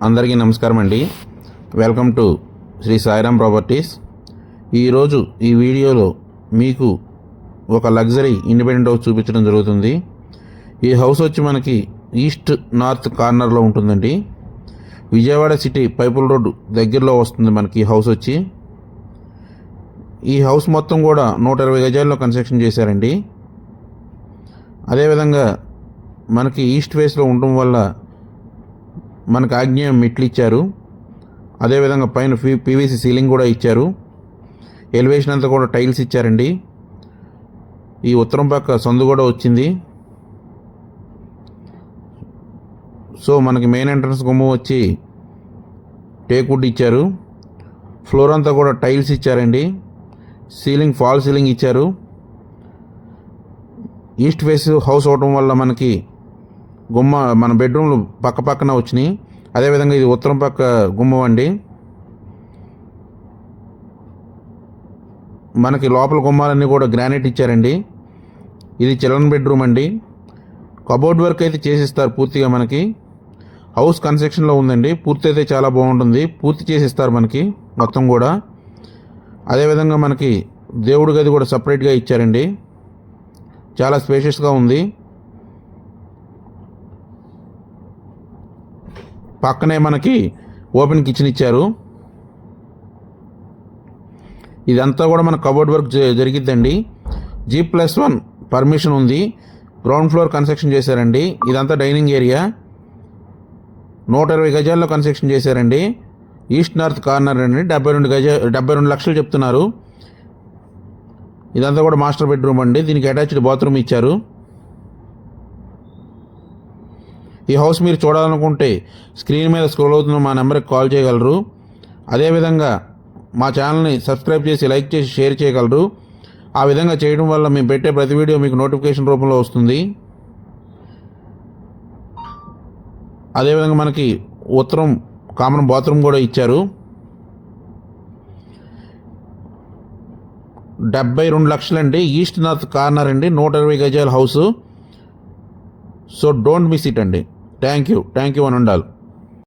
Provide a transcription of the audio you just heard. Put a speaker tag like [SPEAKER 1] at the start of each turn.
[SPEAKER 1] అందరికీ నమస్కారం అండి. Welcome to Shri Sairam properties. ఈరోజు ఈ వీడియోలో మీకు ఒక లగ్జరీ ఇండిపెండెంట్ హౌస్ చూపించడం జరుగుతుంది. ఈ హౌస్ వచ్చి మనకి ఈస్ట్ నార్త్ కార్నర్లో ఉంటుందండి. విజయవాడ సిటీ పైపుల్ రోడ్ దగ్గరలో వస్తుంది మనకి ఈ హౌస్ వచ్చి. ఈ హౌస్ మొత్తం కూడా 120 గజాల్లో కన్స్ట్రక్షన్ చేశారండి. అదేవిధంగా మనకి ఈస్ట్ ఫేస్లో ఉండడం వల్ల మనకు ఆగ్నేయం మెట్లు ఇచ్చారు. అదేవిధంగా పైన పీవీసీ సీలింగ్ కూడా ఇచ్చారు. ఎలివేషన్ అంతా కూడా టైల్స్ ఇచ్చారండి. ఈ ఉత్తరం పక్క సందు కూడా వచ్చింది. సో మనకి మెయిన్ ఎంట్రన్స్ గుమ్మం వచ్చి టేక్వుడ్ ఇచ్చారు. ఫ్లోర్ అంతా కూడా టైల్స్ ఇచ్చారండి. సీలింగ్ ఫాల్ సీలింగ్ ఇచ్చారు. ఈస్ట్ ఫేస్ హౌస్ అవడం వల్ల మనకి గుమ్మ మన బెడ్రూమ్లు పక్క పక్కన వచ్చినాయి. అదేవిధంగా ఇది ఉత్తరం పక్క గుమ్మం అండి. మనకి లోపల గుమ్మాలన్నీ కూడా గ్రానైట్ ఇచ్చారండి. ఇది చిల్డ్రన్ బెడ్రూమ్ అండి. కబోర్డ్ వర్క్ అయితే చేసిస్తారు పూర్తిగా. మనకి హౌస్ కన్స్ట్రక్షన్లో ఉందండి. పూర్తి అయితే చాలా బాగుంటుంది. పూర్తి చేసిస్తారు మనకి మొత్తం కూడా. అదేవిధంగా మనకి దేవుడి గది కూడా సపరేట్గా ఇచ్చారండి. చాలా స్పేషియస్గా ఉంది. పక్కనే మనకి ఓపెన్ కిచెన్ ఇచ్చారు. ఇదంతా కూడా మన కబోర్డ్ వర్క్ జరిగిద్దండి. G+1 పర్మిషన్ ఉంది. గ్రౌండ్ ఫ్లోర్ కన్స్ట్రక్షన్ చేశారండి. ఇదంతా డైనింగ్ ఏరియా. 120 గజాల్లో కన్స్ట్రక్షన్ చేశారండి. ఈస్ట్ నార్త్ కార్నర్ అండి. 72 లక్షలు చెప్తున్నారు. ఇదంతా కూడా మాస్టర్ బెడ్రూమ్ అండి. దీనికి అటాచ్డ్ బాత్రూమ్ ఇచ్చారు. ఈ హౌస్ మీరు చూడాలనుకుంటే స్క్రీన్ మీద స్క్రోల్ అవుతున్న మా నెంబర్కి కాల్ చేయగలరు. అదేవిధంగా మా ఛానల్ని సబ్స్క్రైబ్ చేసి లైక్ చేసి షేర్ చేయగలరు. ఆ విధంగా చేయడం వల్ల మేము పెట్టే ప్రతి వీడియో మీకు నోటిఫికేషన్ రూపంలో వస్తుంది. అదేవిధంగా మనకి ఉత్తరం కామన్ బాత్రూమ్ కూడా ఇచ్చారు. 72 లక్షలండి. ఈస్ట్ నార్త్ కార్నర్ అండి. 120 గజాల house. So don't miss it అండి. థ్యాంక్ యూ అని ఉండాలి.